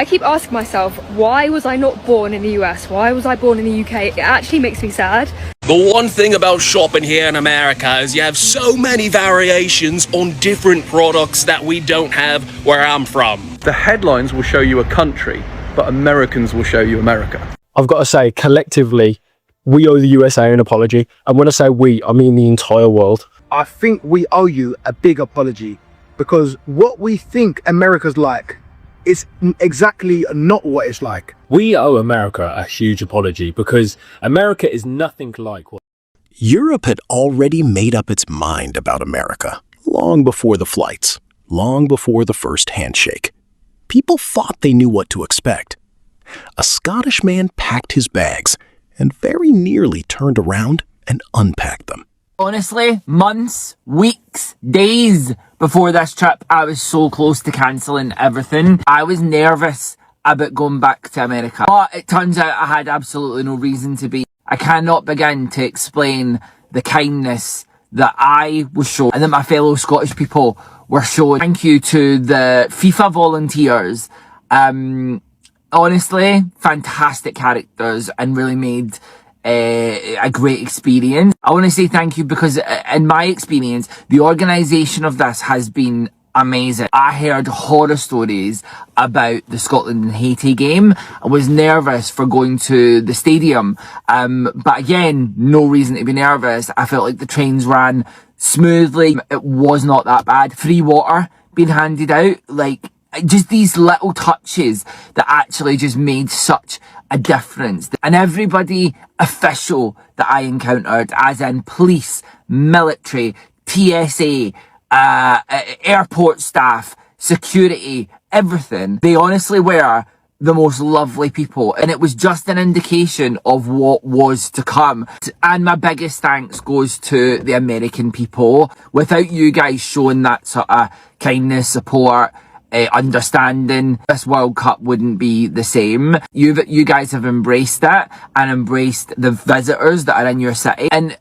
I keep asking myself, why was I not born in the US? Why was I born in the UK? It actually makes me sad. The one thing about shopping here in America is you have so many variations on different products that we don't have where I'm from. The headlines will show you a country, but Americans will show you America. I've got to say, collectively, we owe the USA an apology. And when I say we, I mean the entire world. I think we owe you a big apology, because what we think America's like is exactly not what it's like. We owe America a huge apology because America is nothing like what... Europe had already made up its mind about America, long before the flights, long before the first handshake. People thought they knew what to expect. A Scottish man packed his bags and very nearly turned around and unpacked them. Honestly, months, weeks, days before this trip, I was so close to cancelling everything. I was nervous about going back to America. But it turns out I had absolutely no reason to be. I cannot begin to explain the kindness that I was shown and that my fellow Scottish people were shown. Thank you to the FIFA volunteers. Honestly, fantastic characters and really made a great experience. I want to say thank you because in my experience, the organisation of this has been amazing. I heard horror stories about the Scotland and Haiti game. I was nervous for going to the stadium. But again, no reason to be nervous. I felt like the trains ran smoothly. It was not that bad. Free water being handed out, like just these little touches that actually just made such a difference. And everybody official that I encountered, as in police, military, TSA, airport staff, security, everything, they honestly were the most lovely people, and it was just an indication of what was to come. And my biggest thanks goes to the American people. Without you guys showing that sort of kindness, support, understanding, this World Cup wouldn't be the same. You guys have embraced it and embraced the visitors that are in your city, and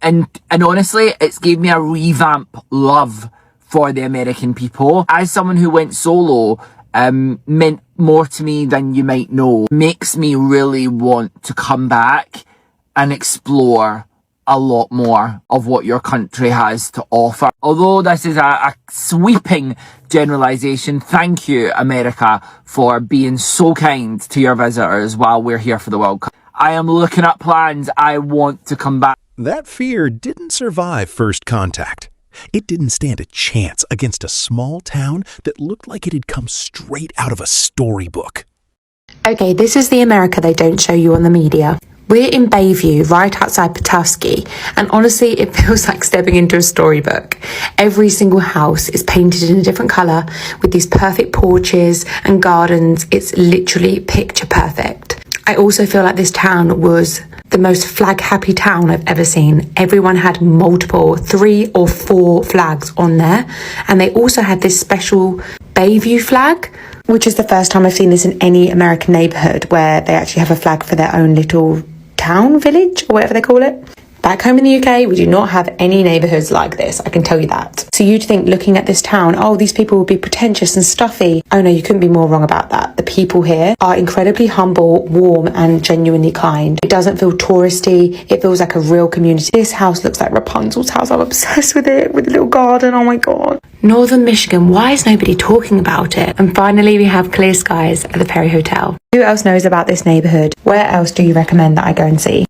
honestly, it's gave me a revamp love for the American people. As someone who went solo, meant more to me than you might know. Makes me really want to come back and explore a lot more of what your country has to offer. Although this is a sweeping generalization, thank you, America, for being so kind to your visitors while we're here for the World Cup. I am looking at plans. I want to come back. That fear didn't survive first contact. It didn't stand a chance against a small town that looked like it had come straight out of a storybook. Okay, this is the America they don't show you on the media. We're in Bayview, right outside Petoskey, and honestly, it feels like stepping into a storybook. Every single house is painted in a different colour with these perfect porches and gardens. It's literally picture perfect. I also feel like this town was the most flag happy town I've ever seen. Everyone had multiple 3 or 4 flags on there, and they also had this special Bayview flag, which is the first time I've seen this in any American neighbourhood where they actually have a flag for their own little town, village, or whatever they call it. Back home in the UK, we do not have any neighbourhoods like this, I can tell you that. So you'd think, looking at this town, oh, these people would be pretentious and stuffy. Oh no, you couldn't be more wrong about that. The people here are incredibly humble, warm, and genuinely kind. It doesn't feel touristy, it feels like a real community. This house looks like Rapunzel's house. I'm obsessed with it, with the little garden, oh my god. Northern Michigan, why is nobody talking about it? And finally, we have clear skies at the Perry Hotel. Who else knows about this neighbourhood? Where else do you recommend that I go and see?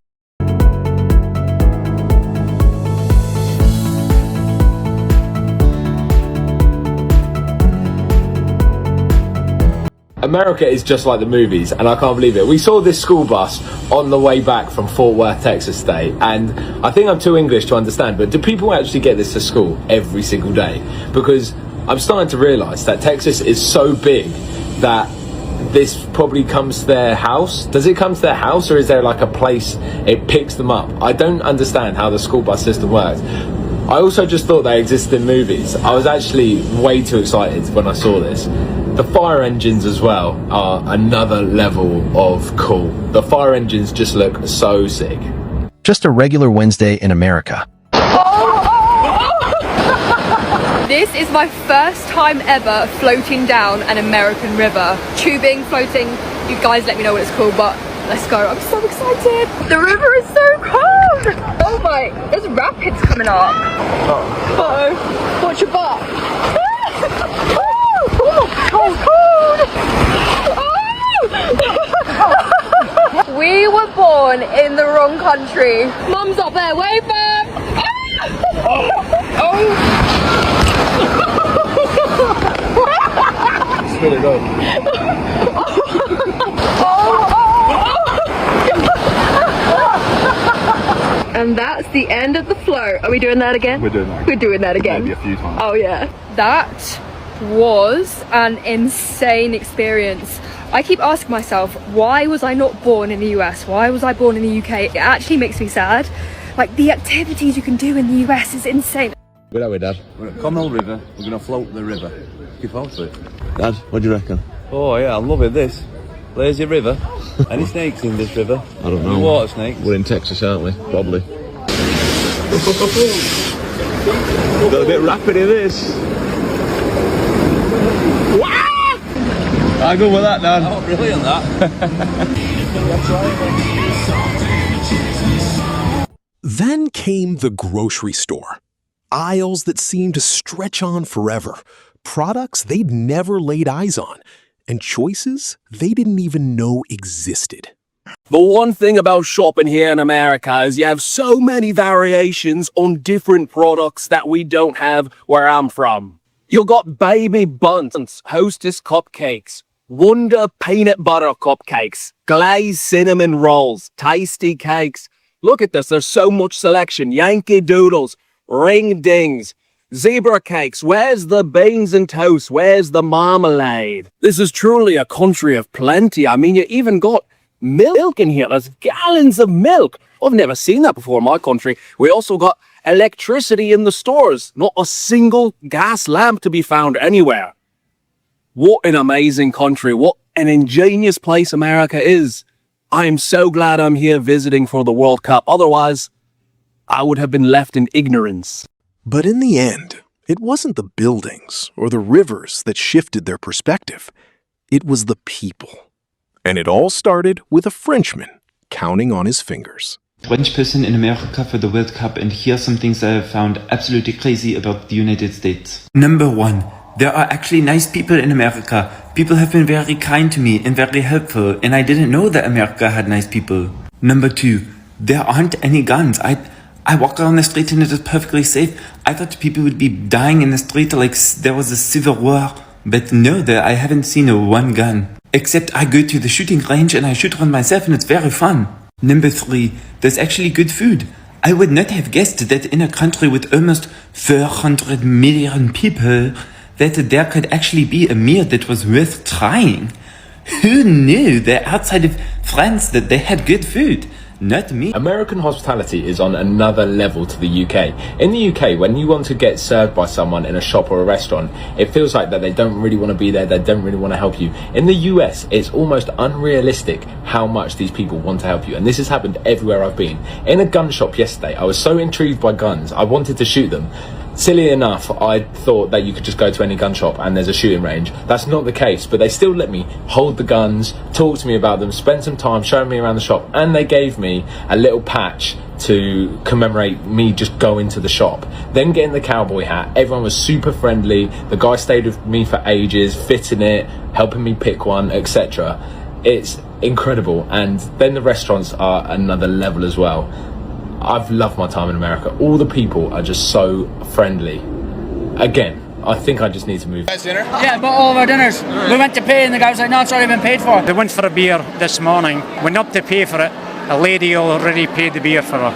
America is just like the movies, and I can't believe it. We saw this school bus on the way back from Fort Worth, Texas State, and I think I'm too English to understand, but do people actually get this to school every single day? Because I'm starting to realise that Texas is so big that this probably comes to their house. Does it come to their house, or is there like a place it picks them up? I don't understand how the school bus system works. I also just thought they existed in movies. I was actually way too excited when I saw this. The fire engines as well are another level of cool. The fire engines just look so sick. Just a regular Wednesday in America. This is my first time ever floating down an American river. Tubing, floating, you guys let me know what it's called, but let's go. I'm so excited. The river is so cold. Oh my, there's rapids coming up. Uh-oh. Watch your butt. Oh, cold. We were born in the wrong country. Mum's up there, wave mum. And that's the end of the float. Are we doing that again? We're doing that. We're doing that again. Maybe a few times. Oh yeah. That was an insane experience. I keep asking myself, why was I not born in the US? Why was I born in the UK? It actually makes me sad. Like, the activities you can do in the US is insane. Where are we, Dad? We're at Culinary River. We're going to float the river. Looking forward to it. Dad, what do you reckon? Oh yeah, I'm loving this. Lazy river. Any snakes in this river? I don't know. Any water snakes? We're in Texas, aren't we? Probably. Got a bit rapid in this. I go with that, Dad. Oh, brilliant that. Then came the grocery store. Aisles that seemed to stretch on forever. Products they'd never laid eyes on. And choices they didn't even know existed. The one thing about shopping here in America is you have so many variations on different products that we don't have where I'm from. You got baby buns, Hostess cupcakes, Wonder peanut butter cupcakes, glazed cinnamon rolls, tasty cakes. Look at this, there's so much selection. Yankee Doodles, ring dings, zebra cakes. Where's the beans and toast? Where's the marmalade? This is truly a country of plenty. I mean, you even got milk in here. There's gallons of milk. I've never seen that before in my country. We also got electricity in the stores. Not a single gas lamp to be found anywhere. What an amazing country. What an ingenious place America is. I am so glad I'm here visiting for the World Cup. Otherwise, I would have been left in ignorance. But in the end, it wasn't the buildings or the rivers that shifted their perspective. It was the people. And it all started with a Frenchman counting on his fingers. French person in America for the World Cup, and here are some things I have found absolutely crazy about the United States. Number 1. There are actually nice people in America. People have been very kind to me and very helpful, and I didn't know that America had nice people. Number 2. There aren't any guns. I walk around the street and it is perfectly safe. I thought people would be dying in the street like there was a civil war. But no, I haven't seen one gun. Except I go to the shooting range and I shoot one myself and it's very fun. Number 3. There's actually good food. I would not have guessed that in a country with almost 400 million people, that there could actually be a meal that was worth trying. Who knew that outside of France that they had good food? Not me. American hospitality is on another level to the UK. In the UK, when you want to get served by someone in a shop or a restaurant, it feels like that they don't really want to be there, they don't really want to help you. In the US, it's almost unrealistic how much these people want to help you. And this has happened everywhere I've been. In a gun shop yesterday, I was so intrigued by guns, I wanted to shoot them. Silly enough, I thought that you could just go to any gun shop and there's a shooting range. That's not the case, but they still let me hold the guns, talk to me about them, spend some time showing me around the shop, and they gave me a little patch to commemorate me just going to the shop. Then getting the cowboy hat, everyone was super friendly, the guy stayed with me for ages, fitting it, helping me pick one, etc. It's incredible, and then the restaurants are another level as well. I've loved my time in America. All the people are just so friendly. Again, I think I just need to move. Dinner? Yeah, I bought all of our dinners. We went to pay and the guy was like, no, it's already been paid for. They went for a beer this morning. Went up to pay for it. A lady already paid the beer for her.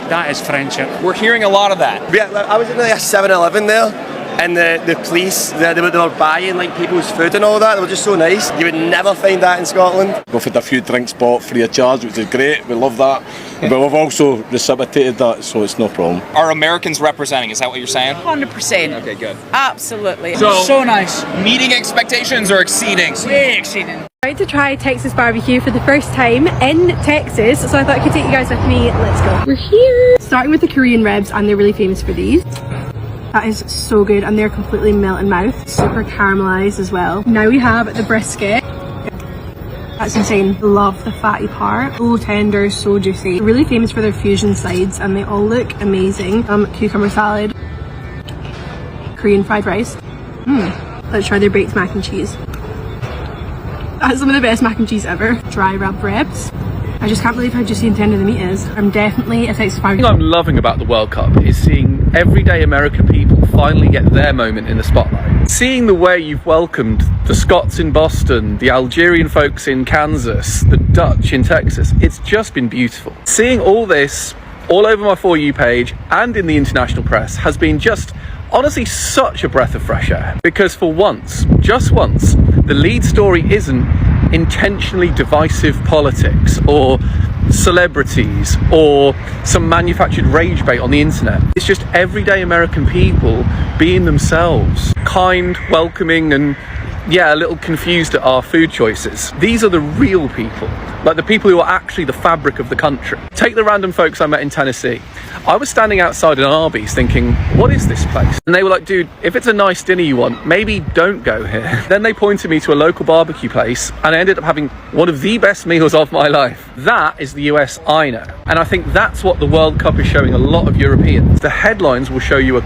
That is friendship. We're hearing a lot of that. Yeah, I was in the 7-Eleven there, and the police, they were buying like people's food and all that. They were just so nice. You would never find that in Scotland. We've had a few drinks bought free of charge, which is great. We love that. But we've also reciprocated that, so it's no problem. Are Americans representing? Is that what you're saying? 100%. Okay, good. Absolutely. So nice. Meeting expectations or exceeding? Way exceeding. I went to try Texas barbecue for the first time in Texas, so I thought I could take you guys with me. Let's go. We're here. Starting with the Korean ribs, and they're really famous for these. That is so good, and they're completely melt in mouth, super caramelized as well. Now we have the brisket. That's insane. Love the fatty part. So tender, so juicy. They're really famous for their fusion sides, and they all look amazing. Cucumber salad, Korean fried rice. Let's try their baked mac and cheese. That's some of the best mac and cheese ever. Dry rub ribs. I just can't believe how juicy and tender the meat is. I'm definitely a Texas fan. The thing I'm loving about the World Cup is seeing everyday American people finally get their moment in the spotlight. Seeing the way you've welcomed the Scots in Boston, the Algerian folks in Kansas, the Dutch in Texas, it's just been beautiful. Seeing all this all over my For You page and in the international press has been just honestly such a breath of fresh air. Because for once, just once, the lead story isn't intentionally divisive politics or celebrities or some manufactured rage bait on the internet. It's just everyday American people being themselves, kind, welcoming, and yeah, a little confused at our food choices. These are the real people, like the people who are actually the fabric of the country. Take the random folks I met in Tennessee. I was standing outside an Arby's thinking, what is this place? And they were like, dude, if it's a nice dinner you want, maybe don't go here. Then they pointed me to a local barbecue place, and I ended up having one of the best meals of my life. That is the US I know. And I think that's what the World Cup is showing a lot of Europeans. The headlines will show you a